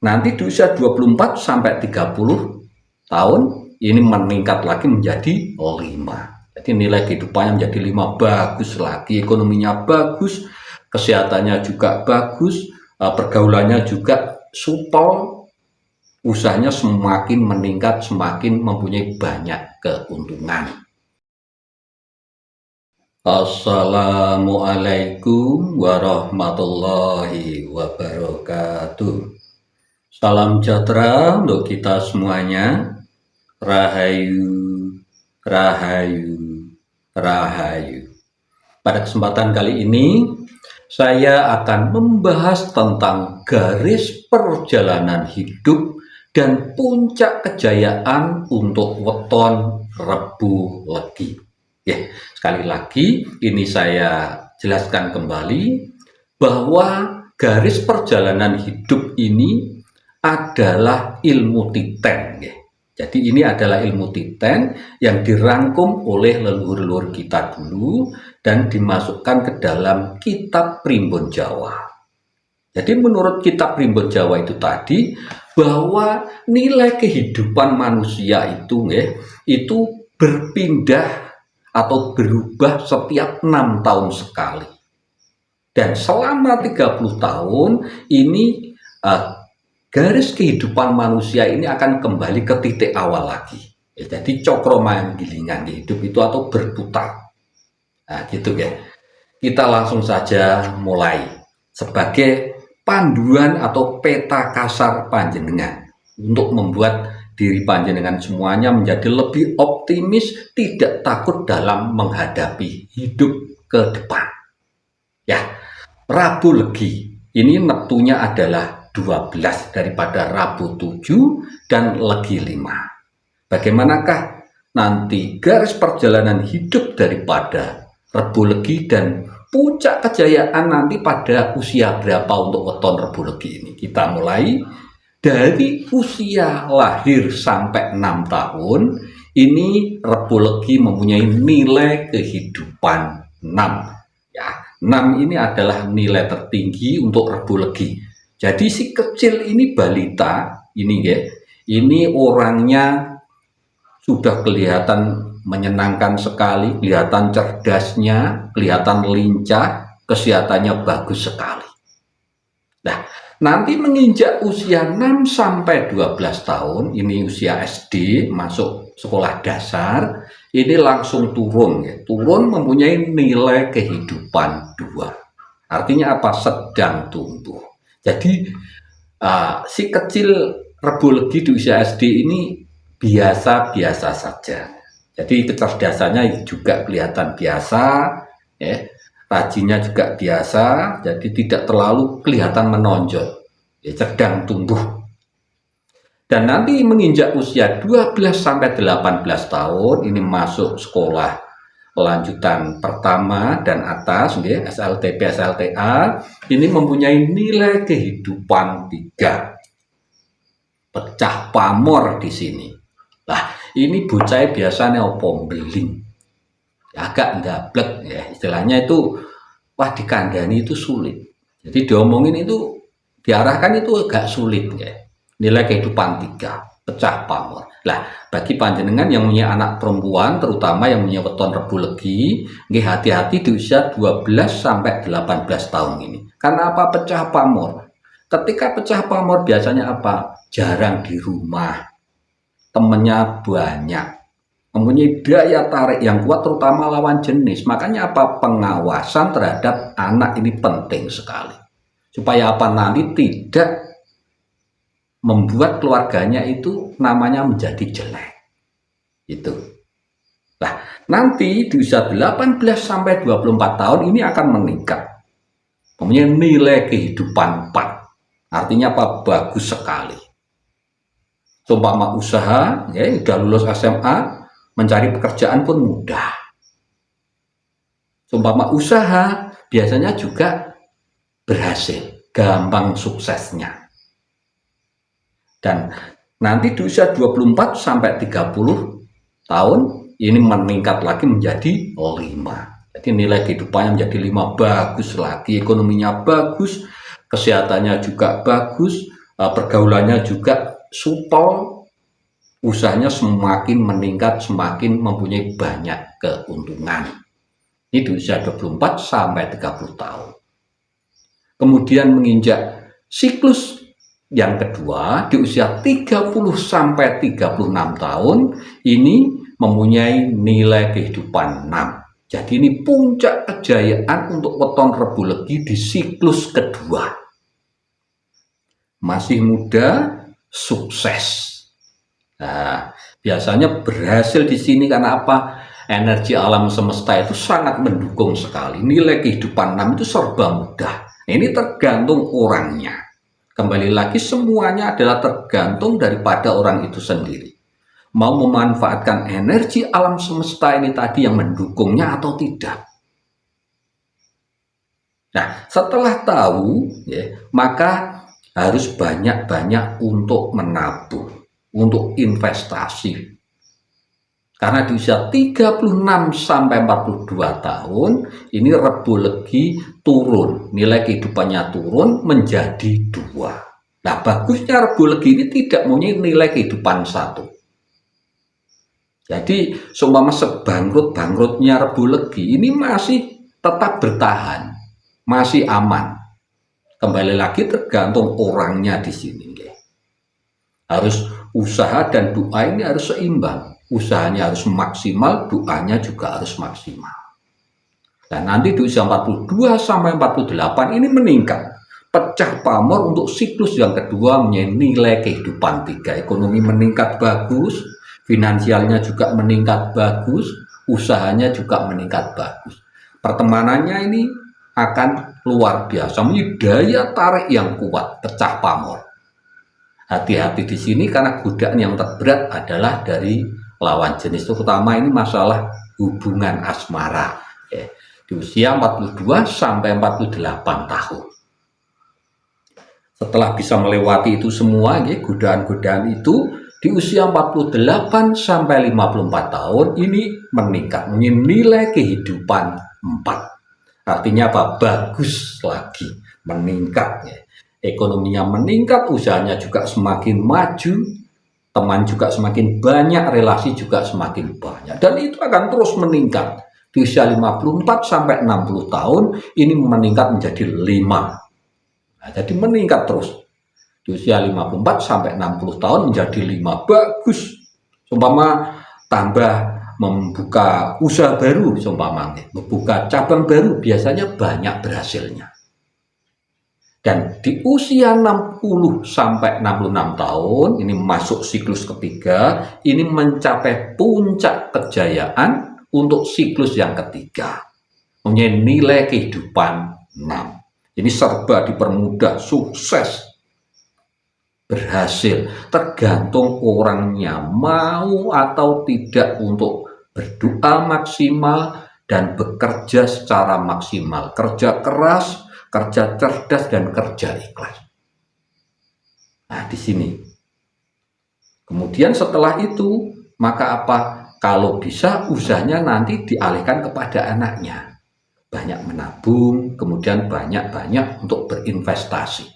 Nanti di usia 24 sampai 30 tahun ini meningkat lagi menjadi 5. Jadi nilai kehidupannya menjadi 5, bagus lagi, ekonominya bagus, kesehatannya juga bagus, pergaulannya juga supel, usahanya semakin meningkat, semakin mempunyai banyak keuntungan. Assalamualaikum warahmatullahi wabarakatuh. Salam sejahtera untuk kita semuanya. Rahayu, rahayu, rahayu. Pada kesempatan kali ini, saya akan membahas tentang garis perjalanan hidup dan puncak kejayaan untuk weton Rebu Legi. Ya, sekali lagi ini saya jelaskan kembali bahwa garis perjalanan hidup ini adalah ilmu titen. Jadi ini adalah ilmu titen yang dirangkum oleh leluhur-leluhur kita dulu dan dimasukkan ke dalam kitab Primbon Jawa. Jadi menurut kitab Primbon Jawa itu tadi bahwa nilai kehidupan manusia itu berpindah atau berubah setiap 6 tahun sekali. Dan selama 30 tahun ini garis kehidupan manusia ini akan kembali ke titik awal lagi. Jadi cokro-manggilingan hidup itu atau berputar. Nah, gitu ya. Kita langsung saja mulai sebagai panduan atau peta kasar panjenengan untuk membuat diri panjenengan semuanya menjadi lebih optimis, tidak takut dalam menghadapi hidup ke depan. Ya, Rabu Legi ini neptunya adalah 12 daripada Rabu 7 dan Legi 5. Bagaimanakah nanti garis perjalanan hidup daripada Rebu Legi dan puncak kejayaan nanti pada usia berapa untuk weton Rebu Legi ini? Kita mulai dari usia lahir sampai 6 tahun. Ini Rebu Legi mempunyai nilai kehidupan 6. Ya, 6 ini adalah nilai tertinggi untuk Rebu Legi. Jadi si kecil ini balita, ini orangnya sudah kelihatan menyenangkan sekali, kelihatan cerdasnya, kelihatan lincah, kesehatannya bagus sekali. Nah, nanti menginjak usia 6 sampai 12 tahun, ini usia SD, masuk sekolah dasar, ini langsung turun, turun mempunyai nilai kehidupan 2. Artinya apa? Sedang tumbuh. Jadi si kecil Rebu Legi di usia SD ini biasa-biasa saja. Jadi kecerdasannya juga kelihatan biasa, rajinnya juga biasa, jadi tidak terlalu kelihatan menonjol, sedang tumbuh. Dan nanti menginjak usia 12 sampai 18 tahun ini masuk sekolah lanjutan pertama dan atas, SLTP, SLTA, ini mempunyai nilai kehidupan 3. Pecah pamor di sini. Nah, ini bocah biasanya pembeling, agak ndablek ya, istilahnya itu wah dikandani itu sulit. Jadi diomongin itu diarahkan itu agak sulit ya. Nilai kehidupan 3. Pecah pamor. Lah, bagi panjenengan yang punya anak perempuan, terutama yang punya weton Rebu Legi, hati-hati di usia 12 sampai 18 tahun ini. Karena apa? Pecah pamor. Ketika pecah pamor biasanya apa? Jarang di rumah, temennya banyak, mempunyai daya tarik yang kuat terutama lawan jenis. Makanya apa? Pengawasan terhadap anak ini penting sekali. Supaya apa? Nanti tidak membuat keluarganya itu namanya menjadi jelek. Itu. Nah, nanti di usia 18 sampai 24 tahun ini akan meningkat. Mempunyai nilai kehidupan 4. Artinya apa? Bagus sekali. Seumpama usaha, udah lulus SMA, mencari pekerjaan pun mudah. Seumpama usaha, biasanya juga berhasil, gampang suksesnya. Dan nanti di usia 24 sampai 30 tahun ini meningkat lagi menjadi 5. Jadi nilai kehidupannya menjadi 5, bagus lagi, ekonominya bagus, kesehatannya juga bagus, pergaulannya juga supel, usahanya semakin meningkat, semakin mempunyai banyak keuntungan. Ini di usia 24 sampai 30 tahun. Kemudian menginjak siklus yang kedua di usia 30 sampai 36 tahun, ini mempunyai nilai kehidupan 6. Jadi ini puncak kejayaan untuk weton Rebu Legi di siklus kedua. Masih muda, sukses. Nah, biasanya berhasil di sini karena apa? Energi alam semesta itu sangat mendukung sekali. Nilai kehidupan 6 itu serba mudah. Ini tergantung orangnya. Kembali lagi semuanya adalah tergantung daripada orang itu sendiri. Mau memanfaatkan energi alam semesta ini tadi yang mendukungnya atau tidak. Nah, setelah tahu, maka harus banyak-banyak untuk menabung, untuk investasi. Karena di usia 36 sampai 42 tahun, ini Rebu Legi turun, nilai kehidupannya turun menjadi 2. Nah, bagusnya Rebu Legi ini tidak mempunyai nilai kehidupan 1. Jadi, seumpama sebangkrut-bangkrutnya Rebu Legi ini masih tetap bertahan, masih aman. Kembali lagi tergantung orangnya di sini. Harus usaha dan doa ini harus seimbang. Usahanya harus maksimal, doanya juga harus maksimal. Dan nanti di usia 42 sampai 48 ini meningkat. Pecah pamor untuk siklus yang kedua menjadi nilai kehidupan 3. Ekonomi meningkat bagus, finansialnya juga meningkat bagus, usahanya juga meningkat bagus. Pertemanannya ini akan luar biasa, menjadi daya tarik yang kuat, pecah pamor. Hati-hati di sini karena godaan yang terberat adalah dari lawan jenis, terutama ini masalah hubungan asmara di usia 42 sampai 48 tahun. Setelah bisa melewati itu semua, godaan-godaan itu di usia 48 sampai 54 tahun ini meningkat, nilai kehidupan 4. Artinya apa? Bagus lagi, meningkat. Ekonominya meningkat, usahanya juga semakin maju, teman juga semakin banyak, relasi juga semakin banyak. Dan itu akan terus meningkat. Di usia 54 sampai 60 tahun, ini meningkat menjadi 5. Nah, jadi meningkat terus. Di usia 54 sampai 60 tahun menjadi 5. Bagus. Seumpama tambah membuka usaha baru, seumpama membuka cabang baru, biasanya banyak berhasilnya. Dan di usia 60 sampai 66 tahun, ini masuk siklus ketiga, ini mencapai puncak kejayaan untuk siklus yang ketiga. Mempunyai nilai kehidupan 6. Ini serba dipermudah, sukses, berhasil. Tergantung orangnya mau atau tidak untuk berdoa maksimal dan bekerja secara maksimal. Kerja keras, kerja cerdas, dan kerja ikhlas. Nah, di sini. Kemudian setelah itu, maka apa? Kalau bisa usahanya nanti dialihkan kepada anaknya. Banyak menabung, kemudian banyak-banyak untuk berinvestasi.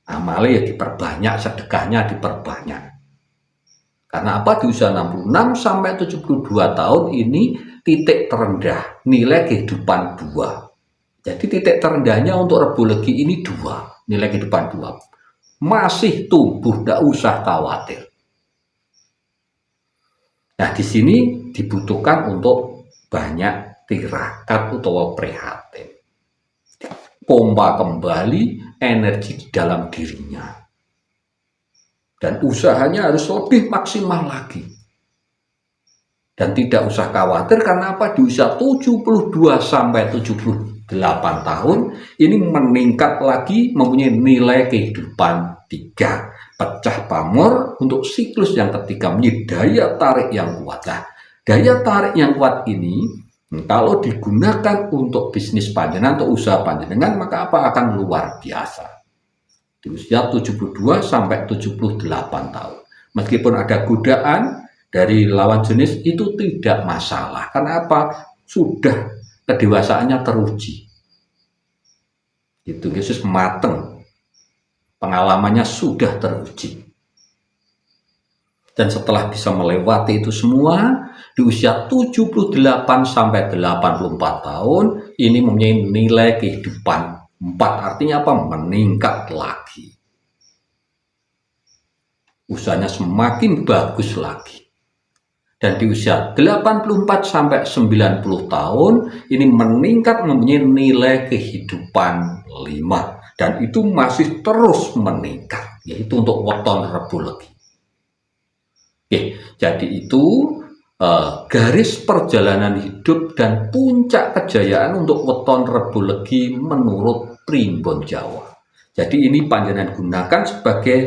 Amalnya diperbanyak, sedekahnya diperbanyak. Karena apa? Di usia 66 sampai 72 tahun ini titik terendah, nilai kehidupan 2. Jadi titik terendahnya untuk Rebu Legi ini 2, nilai kehidupan 2. Masih tumbuh, tidak usah khawatir. Nah, di sini dibutuhkan untuk banyak tirakat atau prihatin. Pompa kembali energi di dalam dirinya. Dan usahanya harus lebih maksimal lagi. Dan tidak usah khawatir karena apa? Di usia 72 sampai 78 tahun ini meningkat lagi, mempunyai nilai kehidupan 3. Pecah pamor untuk siklus yang ketiga, menjadi daya tarik yang kuat. Nah, daya tarik yang kuat ini kalau digunakan untuk bisnis panjenengan atau usaha panjenengan, maka apa? Akan luar biasa. Di usia 72 sampai 78 tahun. Meskipun ada godaan dari lawan jenis itu tidak masalah. Karena apa? Sudah kedewasaannya teruji. Itu Yesus mateng. pengalamannya sudah teruji. Dan setelah bisa melewati itu semua, di usia 78 sampai 84 tahun, ini mempunyai nilai kehidupan 4. Artinya apa? Meningkat lagi. Usahanya semakin bagus lagi. Dan di usia 84 sampai 90 tahun, ini meningkat mempunyai nilai kehidupan 5. Dan itu masih terus meningkat, yaitu untuk weton Rebo Legi. Oke, jadi itu garis perjalanan hidup dan puncak kejayaan untuk weton Rebo Legi menurut Primbon Jawa. Jadi ini panjenengan gunakan sebagai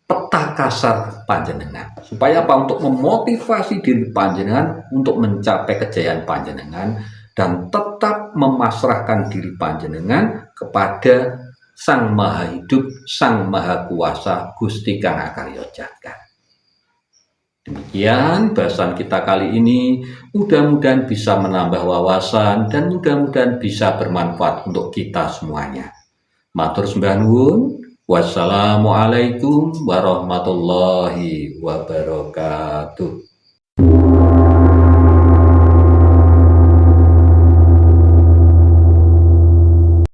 peta kasar panjenengan. Supaya apa? Untuk memotivasi diri panjenengan untuk mencapai kejayaan panjenengan dan tetap memasrahkan diri panjenengan kepada Sang Maha Hidup, Sang Maha Kuasa, Gusti Kang Akarya Jagat. Demikian bahasan kita kali ini, mudah-mudahan bisa menambah wawasan dan mudah-mudahan bisa bermanfaat untuk kita semuanya. Matur sembah nuwun. Wassalamualaikum warahmatullahi wabarakatuh.